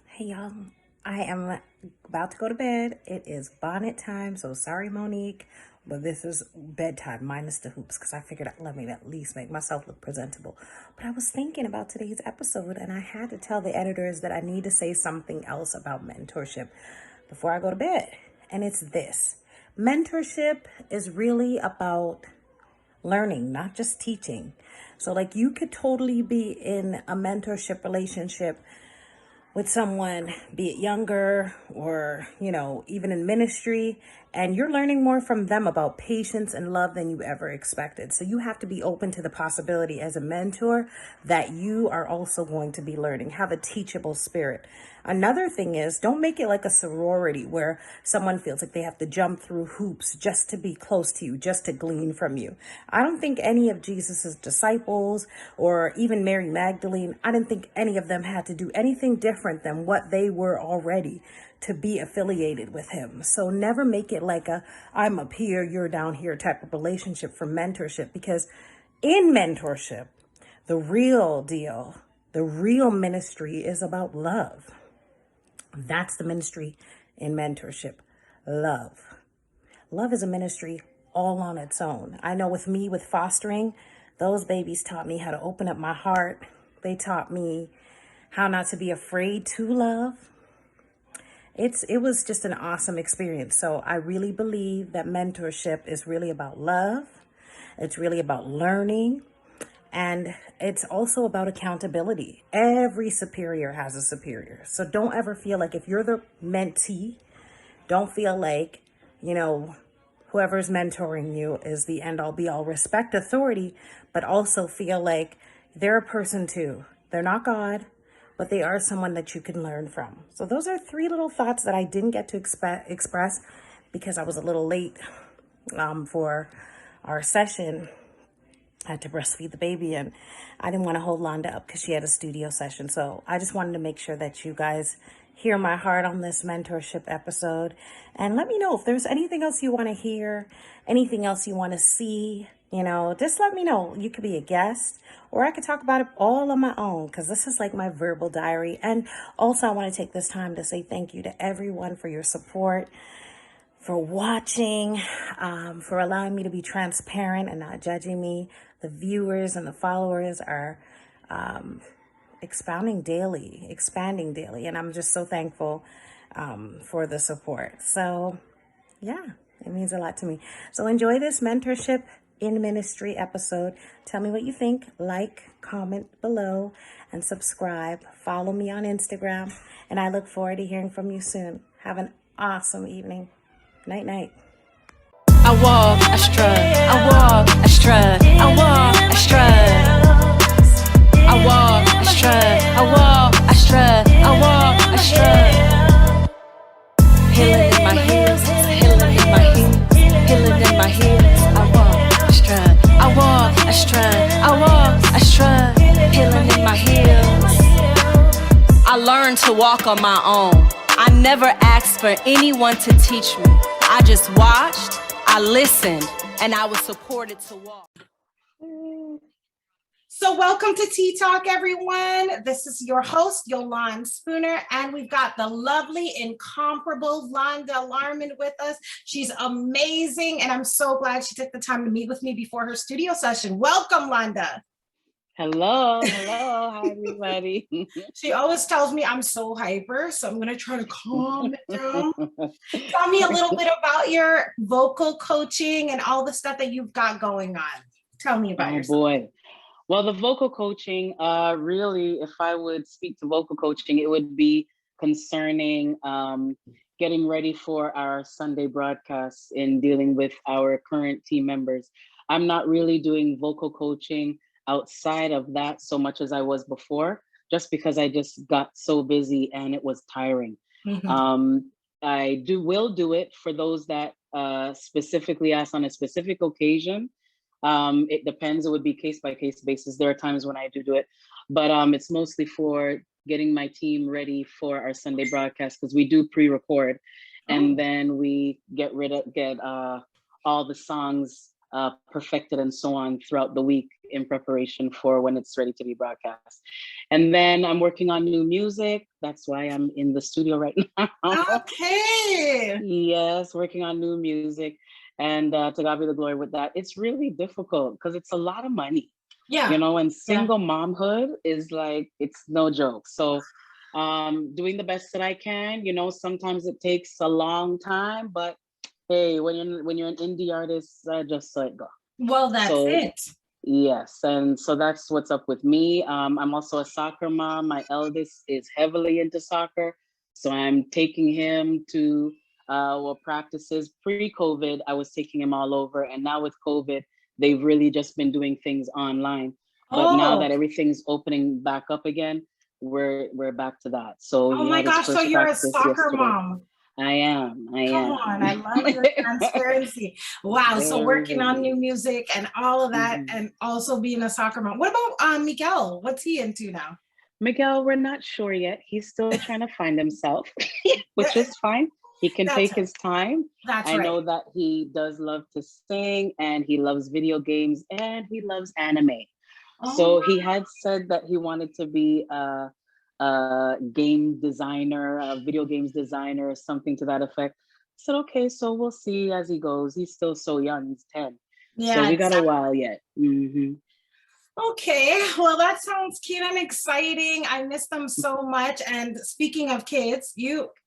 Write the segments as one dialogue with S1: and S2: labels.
S1: Hey y'all, I am about to go to bed. It is bonnet time, so sorry, Monique, but this is bedtime minus the hoops because I figured let me at least make myself look presentable. But I was thinking about today's episode and I had to tell the editors that I need to say something else about mentorship before I go to bed. And it's this: mentorship is really about learning, not just teaching. So, like, you could totally be in a mentorship relationship with someone, be it younger or, even in ministry, and you're learning more from them about patience and love than you ever expected. So you have to be open to the possibility as a mentor that you are also going to be learning. Have a teachable spirit. Another thing is, don't make it like a sorority where someone feels like they have to jump through hoops just to be close to you, just to glean from you. I don't think any of Jesus's disciples or even Mary Magdalene, I didn't think any of them had to do anything different than what they were already to be affiliated with him. So never make it like I'm up here, you're down here type of relationship for mentorship, because in mentorship, the real deal, the real ministry is about love. That's the ministry in mentorship. Love. Love is a ministry all on its own. I know with me, with fostering, those babies taught me how to open up my heart. They taught me how not to be afraid to love. It was just an awesome experience. So I really believe that mentorship is really about love. It's really about learning. And it's also about accountability. Every superior has a superior. So don't ever feel like if you're the mentee, don't feel like, whoever's mentoring you is the end all be all. Respect authority, but also feel like they're a person too. They're not God, but they are someone that you can learn from. So those are 3 little thoughts that I didn't get to express because I was a little late for our session. I had to breastfeed the baby and I didn't want to hold Londa up because she had a studio session. So I just wanted to make sure that you guys hear my heart on this mentorship episode. And let me know if there's anything else you want to hear, anything else you want to see, just let me know. You could be a guest or I could talk about it all on my own because this is like my verbal diary. And also I want to take this time to say thank you to everyone for your support, for watching, for allowing me to be transparent and not judging me. The viewers and the followers are expanding daily. And I'm just so thankful for the support. So, yeah, it means a lot to me. So enjoy this mentorship in ministry episode. Tell me what you think. Like, comment below, and subscribe. Follow me on Instagram. And I look forward to hearing from you soon. Have an awesome evening. Night, night.
S2: I walk, I strut, I walk, I strut, I walk, I strut. I walk, I strut, I walk, I strut, I walk, I strut. Healing in my heels, healing in my heels, healing in my heels. I walk, I strut, I walk, I strut, I walk, I strut, healing in my heels. I learned to walk on my own. I never asked for anyone to teach me. I just watched, I listened, and I was supported to walk.
S3: So welcome to TeaTalk, everyone. This is your host, Yolande Spooner, and we've got the lovely, incomparable Londa Larman with us. She's amazing, and I'm so glad she took the time to meet with me before her studio session. Welcome, Londa.
S4: Hello, hi everybody.
S3: She always tells me I'm so hyper, so I'm going to try to calm it down. Tell me a little bit about your vocal coaching and all the stuff that you've got going on. Tell me about yourself.
S4: Oh boy. Well, the vocal coaching, really, if I would speak to vocal coaching, it would be concerning getting ready for our Sunday broadcasts in dealing with our current team members. I'm not really doing vocal coaching outside of that so much as I was before, just because I just got so busy and it was tiring. Mm-hmm. I will do it for those that specifically ask on a specific occasion. It depends. It would be case by case basis. There are times when I do it, but it's mostly for getting my team ready for our Sunday broadcast, because we do pre-record and then we get all the songs perfected and so on throughout the week in preparation for when it's ready to be broadcast. And then I'm working on new music. That's why I'm in the studio right now.
S3: Okay.
S4: Yes, working on new music. And to God be the glory with that. It's really difficult because it's a lot of money,
S3: Yeah.
S4: you know, and
S3: Yeah.
S4: single momhood is like, it's no joke. So doing the best that I can, you know, sometimes it takes a long time, but hey, when you're an indie artist, just let it go.
S3: Well, that's
S4: So
S3: it.
S4: yes, and so that's what's up with me. I'm also a soccer mom. My eldest is heavily into soccer, so I'm taking him to practices. Pre-COVID, I was taking him all over, and now with COVID, they've really just been doing things online. But now
S3: Oh,
S4: that everything's opening back up again, we're back to that. So
S3: oh
S4: he
S3: my
S4: had his
S3: gosh. So
S4: first
S3: you're a
S4: practice
S3: soccer
S4: yesterday.
S3: mom.
S4: I am. I
S3: Come
S4: am.
S3: on, I love your transparency. Wow. So
S4: Very,
S3: working on
S4: very.
S3: new music and all of that,
S4: Mhm.
S3: and also being a soccer mom. What about Miguel? What's he into now?
S4: Miguel, we're not sure yet. He's still trying to find himself, which is fine. He can
S3: That's
S4: take
S3: right.
S4: his time.
S3: That's
S4: I
S3: right.
S4: know that he does love to sing and he loves video games and he loves anime.
S3: Oh,
S4: So he had said that he wanted to be a game designer, a video games designer, or something to that effect. I said, okay, so we'll see as he goes. He's still so young, he's 10. So
S3: yeah,
S4: we got a
S3: exactly.
S4: while yet.
S3: Okay, well, that sounds cute and exciting. I miss them so much. And speaking of kids,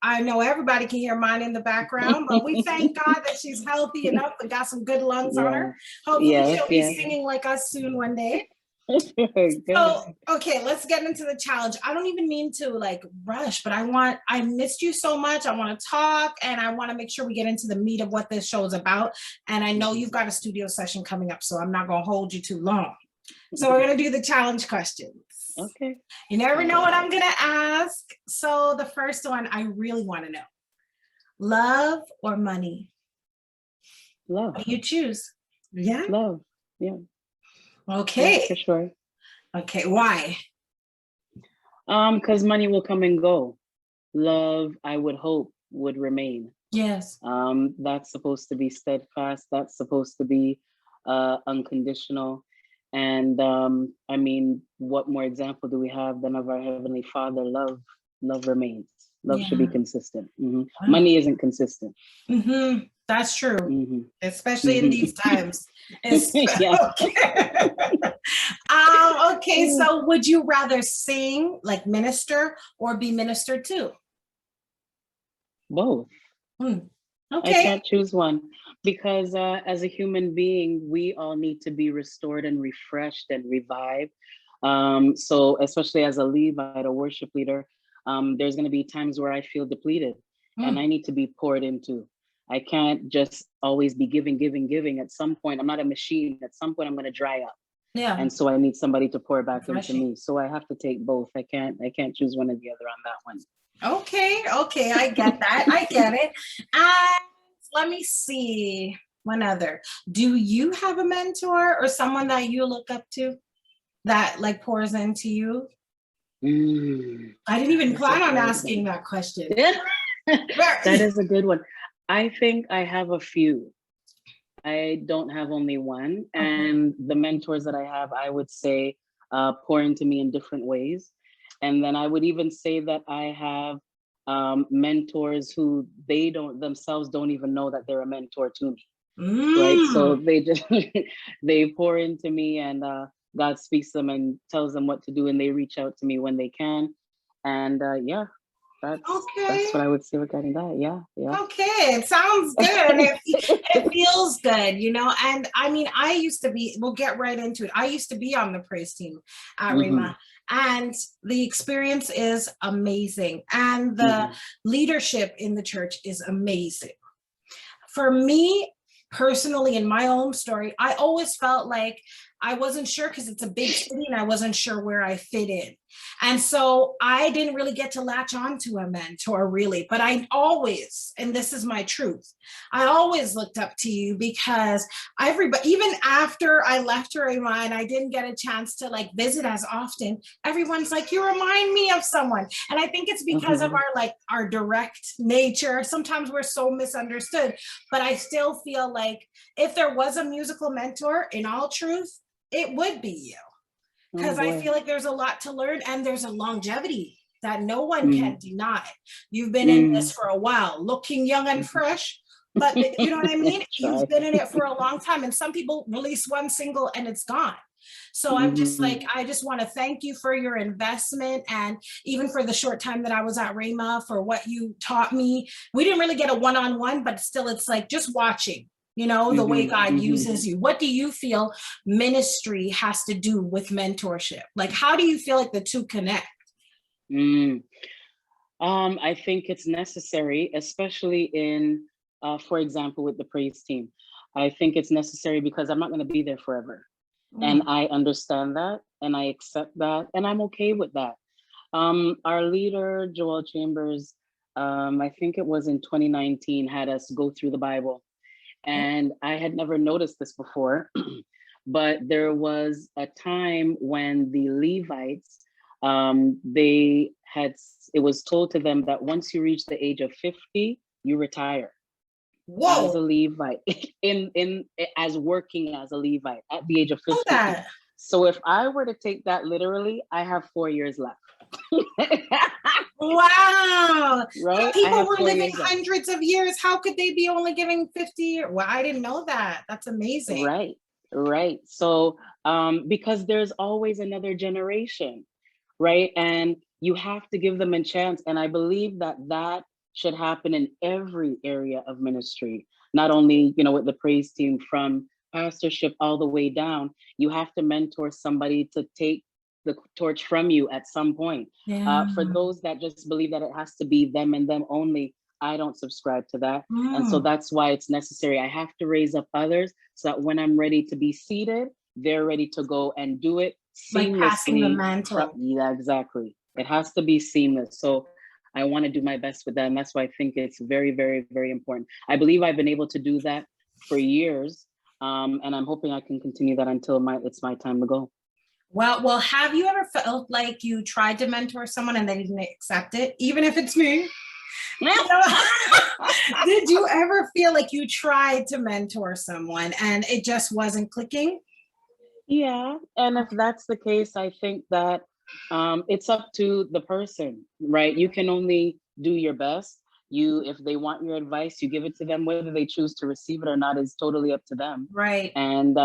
S3: I know everybody can hear mine in the background, but we thank God that she's healthy enough and got some good lungs on her.
S4: Yeah.
S3: Hopefully,
S4: Yes,
S3: she'll be
S4: yes.
S3: singing like us soon one day.
S4: Good.
S3: So, okay, let's get into the challenge. I don't even mean to like rush, but I missed you so much. I want to talk and I want to make sure we get into the meat of what this show is about. And I know you've got a studio session coming up, so I'm not going to hold you too long. So we're going to do the challenge questions.
S4: Okay.
S3: You never know what I'm going to ask. So the first one, I really want to know. Love or money?
S4: Love.
S3: What do you choose? Yeah.
S4: Love. Yeah.
S3: Okay.
S4: Yeah, for sure.
S3: Okay. Why?
S4: Because money will come and go. Love, I would hope, would remain.
S3: Yes.
S4: That's supposed to be steadfast. That's supposed to be unconditional. And I mean, what more example do we have than of our Heavenly Father? Love remains. Love should be
S3: Yeah.
S4: consistent.
S3: Wow.
S4: Money isn't consistent.
S3: That's true, especially in these
S4: Mhm.
S3: times.
S4: Yeah.
S3: Okay. Okay, so would you rather sing, like minister, or be ministered to?
S4: Both. I
S3: Okay.
S4: can't choose one because as a human being, we all need to be restored and refreshed and revived. So especially as a Levite, a worship leader, there's going to be times where I feel depleted and I need to be poured into. I can't just always be giving, giving, giving. At some point, I'm not a machine. At some point, I'm going to dry up.
S3: Yeah.
S4: And so I need somebody to pour back into
S3: Refreshing.
S4: me. So I have to take both. I can't choose one or the other on that one.
S3: Okay, I get that. I get it. And let me see one other. Do you have a mentor or someone that you look up to that like pours into you? I didn't even plan on asking that question.
S4: That is a good one. I think I have a few. I don't have only one. And the mentors that I have, I would say, pour into me in different ways. And then I would even say that I have mentors who they themselves don't even know that they're a mentor to me. Right. So they just they pour into me and God speaks to them and tells them what to do and they reach out to me when they can. And yeah, that's what I would say regarding that. Yeah.
S3: Okay, it sounds good. And it feels good, you know. And I mean, we'll get right into it. I used to be on the praise team at Rima, and the experience is amazing. And the leadership in the church is amazing. For me, personally, in my own story, I always felt like I wasn't sure because it's a big city and I wasn't sure where I fit in. And so I didn't really get to latch on to a mentor really, but I always, and this is my truth, I always looked up to you because everybody, even after I left Rema and I didn't get a chance to like visit as often, everyone's like, you remind me of someone. And I think it's because of our direct nature. Sometimes we're so misunderstood, but I still feel like if there was a musical mentor, in all truth, it would be you. Because I feel like there's a lot to learn and there's a longevity that no one can deny. You've been in this for a while, looking young and fresh, but you know what I mean? You've been in it for a long time, and some people release one single and it's gone. So I'm just like, I just want to thank you for your investment, and even for the short time that I was at Rhema, for what you taught me. We didn't really get a one-on-one, but still it's like just watching, you know, the way God uses you. What do you feel ministry has to do with mentorship? Like, how do you feel like the two connect?
S4: I think it's necessary, especially in, for example, with the praise team. I think it's necessary because I'm not going to be there forever. And I understand that, and I accept that, and I'm okay with that. Our leader, Joel Chambers, I think it was in 2019, had us go through the Bible. And I had never noticed this before, but there was a time when the Levites, it was told to them that once you reach the age of 50, you retire. Whoa. As a Levite, as working as a Levite at the age of 50. So if I were to take that literally, I have 4 years left.
S3: Wow.
S4: Right?
S3: People were living hundreds of years. How could they be only giving 50 years? Well, I didn't know that. That's amazing.
S4: Right. So because there's always another generation, right? And you have to give them a chance. And I believe that should happen in every area of ministry, not only, you know, with the praise team, from pastorship all the way down. You have to mentor somebody to take the torch from you at some point. For those that just believe that it has to be them and them only, I don't subscribe to that. And so that's why it's necessary. I have to raise up others so that when I'm ready to be seated, they're ready to go and do it seamlessly.
S3: Like passing the mantle.
S4: Yeah, exactly. It has to be seamless. So I want to do my best with that. And that's why I think it's very, very, very important. I believe I've been able to do that for years. And I'm hoping I can continue that until it's my time to go.
S3: Well, have you ever felt like you tried to mentor someone and they didn't accept it, even if it's me? Did you ever feel like you tried to mentor someone and it just wasn't clicking?
S4: Yeah, and if that's the case, I think that it's up to the person, right? You can only do your best. If they want your advice, you give it to them. Whether they choose to receive it or not is totally up to them.
S3: Right.
S4: And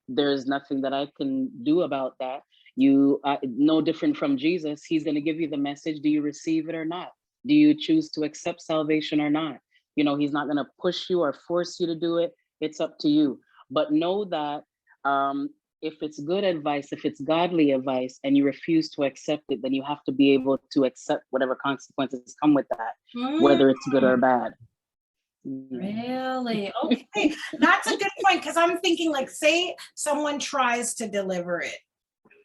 S4: there's nothing that I can do about that. No different from Jesus. He's going to give you the message. Do you receive it or not? Do you choose to accept salvation or not? You know, he's not going to push you or force you to do it. It's up to you. But know that if it's good advice, if it's godly advice, and you refuse to accept it, then you have to be able to accept whatever consequences come with that, whether it's good or bad.
S3: Really? Okay. That's a good point, because I'm thinking, like, say someone tries to deliver it,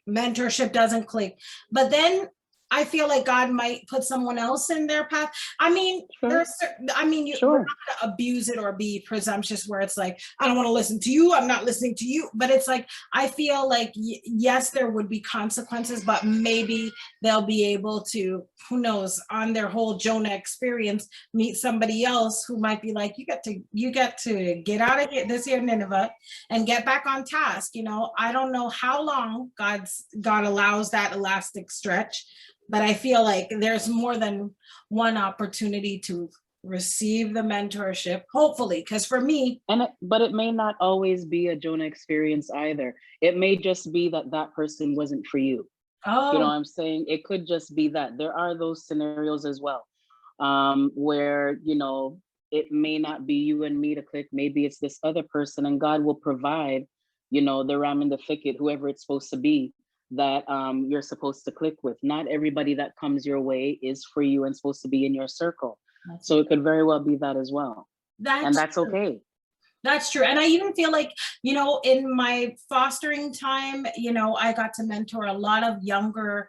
S3: mentorship doesn't click, but then I feel like God might put someone else in their path. I mean, we're not going to abuse it or be presumptuous where it's like, I don't want to listen to you, I'm not listening to you. But it's like, I feel like, yes, there would be consequences, but maybe they'll be able to, who knows, on their whole Jonah experience, meet somebody else who might be like, you get to get out of here, this here Nineveh, and get back on task. You know, I don't know how long God allows that elastic stretch, but I feel like there's more than one opportunity to receive the mentorship, hopefully, because for me.
S4: But it may not always be a Jonah experience either. It may just be that person wasn't for you. Oh. You know what I'm saying? It could just be that. There are those scenarios as well, where, you know, it may not be you and me to click. Maybe it's this other person, and God will provide, you know, the ram in the thicket, whoever it's supposed to be, that you're supposed to click with. Not everybody that comes your way is for you and supposed to be in your circle. So it could very well be that as well. That's okay.
S3: That's true. And I even feel like, in my fostering time, I got to mentor a lot of younger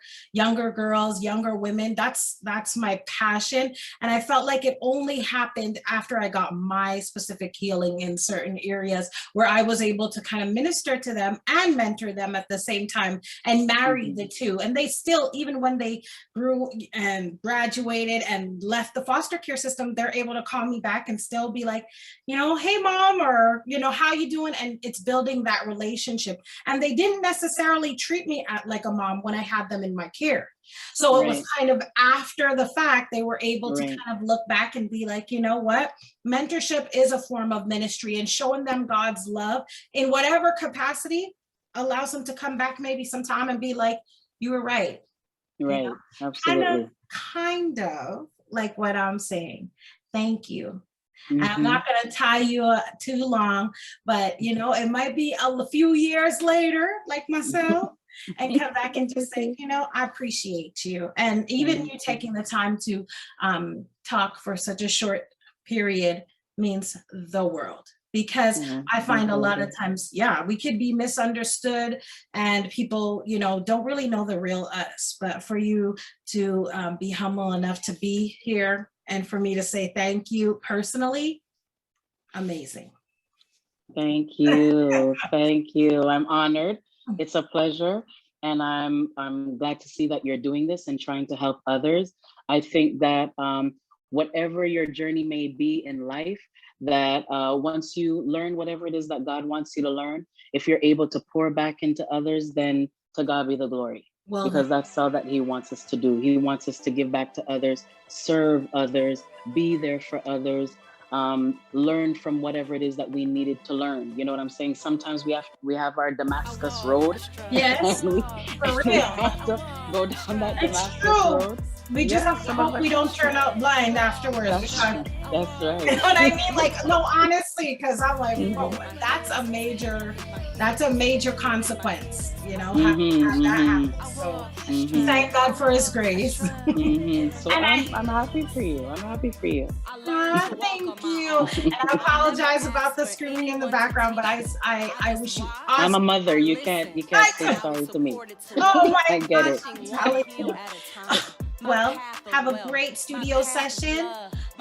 S3: girls, younger women. That's my passion. And I felt like it only happened after I got my specific healing in certain areas where I was able to kind of minister to them and mentor them at the same time and marry the two. And they still, even when they grew and graduated and left the foster care system, they're able to call me back and still be like, hey mom, or how you doing? And it's building that relationship. And they didn't necessarily treat me like a mom when I had them in my care. So it was kind of after the fact, they were able to kind of look back and be like, you know what, mentorship is a form of ministry, and showing them God's love in whatever capacity allows them to come back maybe sometime and be like, you were right.
S4: Right. Absolutely.
S3: Kind of like what I'm saying. Thank you. And I'm not going to tie you too long, but it might be a few years later, like myself, and come back and just say, I appreciate you. And even you taking the time to talk for such a short period means the world. Because I find a lot of times, we could be misunderstood and people, don't really know the real us. But for you to be humble enough to be here and for me to say thank you personally, amazing.
S4: Thank you. Thank you. I'm honored. It's a pleasure. And I'm glad to see that you're doing this and trying to help others. I think that whatever your journey may be in life, that once you learn whatever it is that God wants you to learn, if you're able to pour back into others, then to God be the glory. Because that's all that he wants us to do. He wants us to give back to others, serve others, be there for others, learn from whatever it is that we needed to learn. You know what I'm saying? Sometimes we have our Damascus road.
S3: Yes,
S4: and we have to go down that Damascus road.
S3: We just have to hope we don't turn out blind afterwards.
S4: That's right.
S3: You know what I mean? Like, no, honestly, because I'm like, whoa, that's a major consequence, that happens. So thank God for his grace.
S4: So I'm happy for you. Thank
S3: you. And I apologize about the screaming in the background, but I wish you awesome.
S4: I'm a mother. You can't say sorry to me.
S3: Oh my
S4: I get it.
S3: I'm telling you. Well, have a great studio session.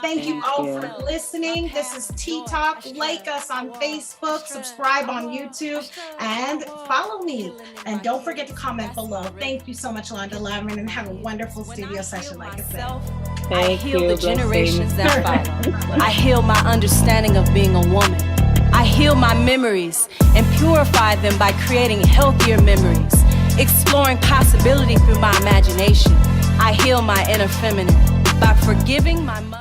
S3: Thank you all for listening. This is TeaTalk. Like us on Facebook, subscribe on YouTube, and follow me. And don't forget to comment below. Thank you so much, Londa Lyman, and have a wonderful studio session, like I said.
S2: I heal the generations that follow. I heal my understanding of being a woman. I heal my memories and purify them by creating healthier memories, exploring possibility through my imagination. I heal my inner feminine by forgiving my mother.